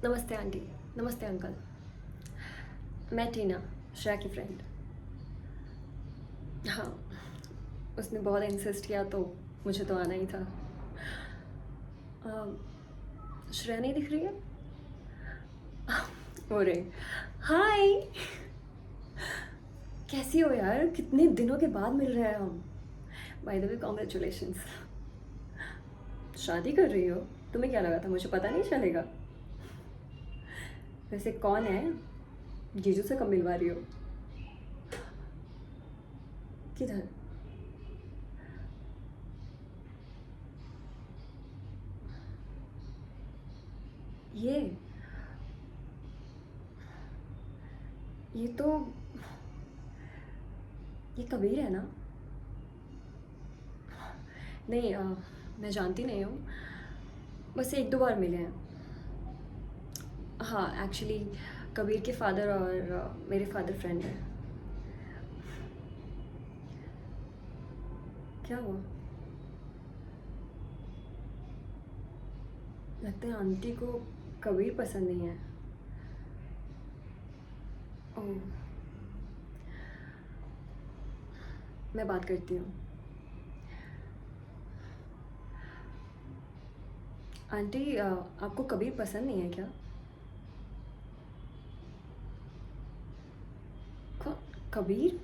नमस्ते आंटी। नमस्ते अंकल। मैं टीना, श्रेया की फ्रेंड। हाँ, उसने बहुत इंसिस्ट किया तो मुझे तो आना ही था। श्रेया नहीं दिख रही है? अरे हाय, कैसी हो यार? कितने दिनों के बाद मिल रहे हैं हम। By the way congratulations. शादी कर रही हो? तुम्हें क्या लगा था मुझे पता नहीं चलेगा? वैसे कौन है? जीजू से कब मिलवा रही हो? किधर? ये ये तो ये कबीर है ना? नहीं, मैं जानती नहीं हूँ। बस एक दो बार मिले हैं। हाँ, एक्चुअली कबीर के फादर और मेरे फादर फ्रेंड हैं। क्या हुआ? लगता है आंटी को कबीर पसंद नहीं है। ओह, मैं बात करती हूँ। आंटी, आपको कबीर पसंद नहीं है क्या? कौन? कबीर?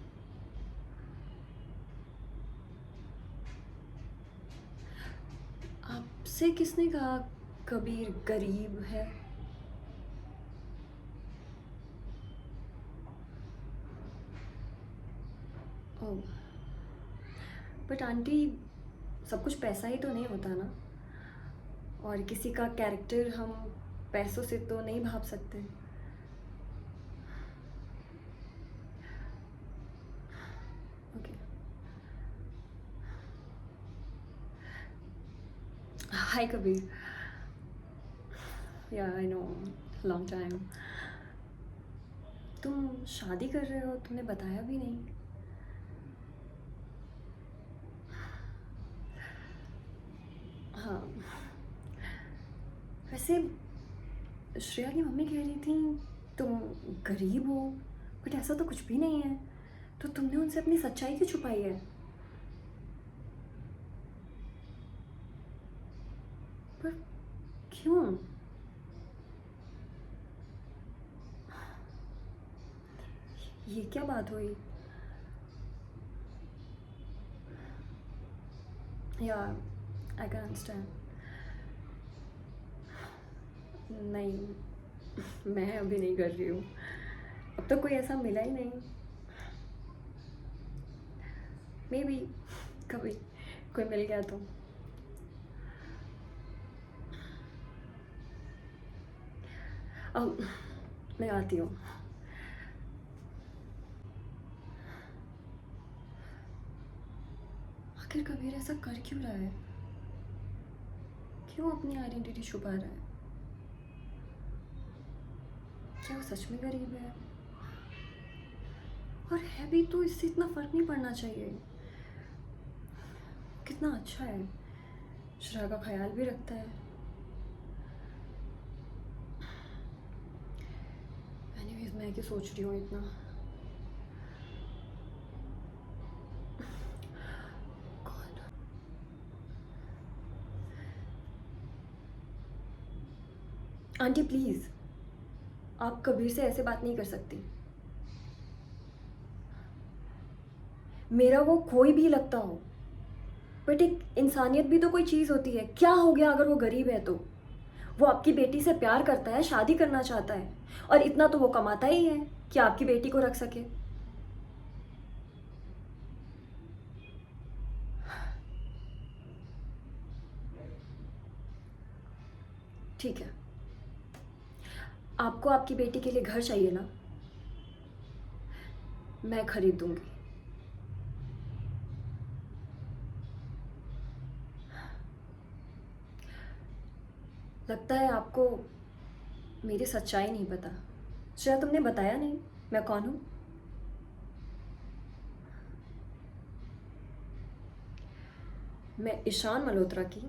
आपसे किसने कहा कबीर गरीब है? ओह, बट आंटी, सब कुछ पैसा ही तो नहीं होता ना। और किसी का कैरेक्टर हम पैसों से तो नहीं भाप सकते। ओके। हाय कबीर। या आई नो, लॉन्ग टाइम। तुम शादी कर रहे हो, तुमने बताया भी नहीं। हाँ, वैसे श्रेया की मम्मी कह रही थी तुम गरीब हो, बट ऐसा तो कुछ भी नहीं है। तो तुमने उनसे अपनी सच्चाई क्यों छुपाई है? पर क्यों? ये क्या बात हुई? या आई कैन अंडरस्टैंड। नहीं, मैं अभी नहीं कर रही हूँ। अब तक कोई ऐसा मिला ही नहीं। मे बी कभी कोई मिल गया तो। अब मैं आती हूँ। आखिर कबीर ऐसा कर क्यों रहा है? क्यों अपनी आइडेंटिटी छुपा रहा है? क्या वो सच में गरीब है? और है भी तो इससे इतना फर्क नहीं पड़ना चाहिए। कितना अच्छा है, श्रेया का ख्याल भी रखता है। एनीवेज, मैं क्या सोच रही हूँ इतना। कौन? आंटी प्लीज, आप कबीर से ऐसे बात नहीं कर सकती। मेरा वो कोई भी लगता हो, बट एक इंसानियत भी तो कोई चीज़ होती है। क्या हो गया अगर वो गरीब है तो? वो आपकी बेटी से प्यार करता है, शादी करना चाहता है, और इतना तो वो कमाता ही है कि आपकी बेटी को रख सके। ठीक है, आपको आपकी बेटी के लिए घर चाहिए ना? मैं खरीद दूंगी। लगता है आपको मेरी सच्चाई नहीं पता। शायद तुमने बताया नहीं मैं कौन हूँ। मैं ईशान मल्होत्रा की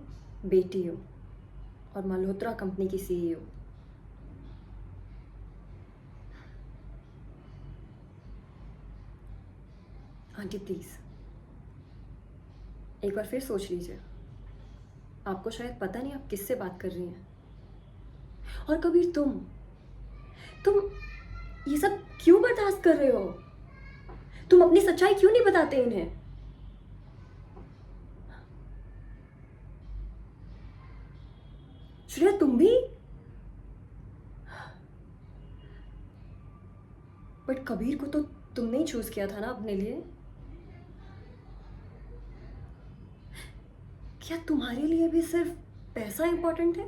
बेटी हूँ, और मल्होत्रा कंपनी की सीईओ। आंटी प्लीज़ एक बार फिर सोच लीजिए। आपको शायद पता नहीं आप किससे बात कर रही हैं। और कबीर तुम ये सब क्यों बर्दाश्त कर रहे हो? तुम अपनी सच्चाई क्यों नहीं बताते इन्हें? श्रेया तुम भी? बट कबीर को तो तुमने ही चूज किया था ना अपने लिए। क्या तुम्हारे लिए भी सिर्फ पैसा इंपॉर्टेंट है?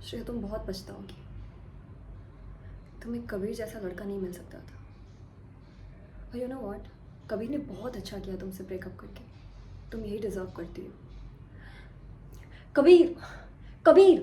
श्रेया तुम बहुत पछताओगी। तुम्हें कबीर जैसा लड़का नहीं मिल सकता था। और यू नो व्हाट, कबीर ने बहुत अच्छा किया तुमसे ब्रेकअप करके। तुम यही डिजर्व करती हो। कबीर, कबीर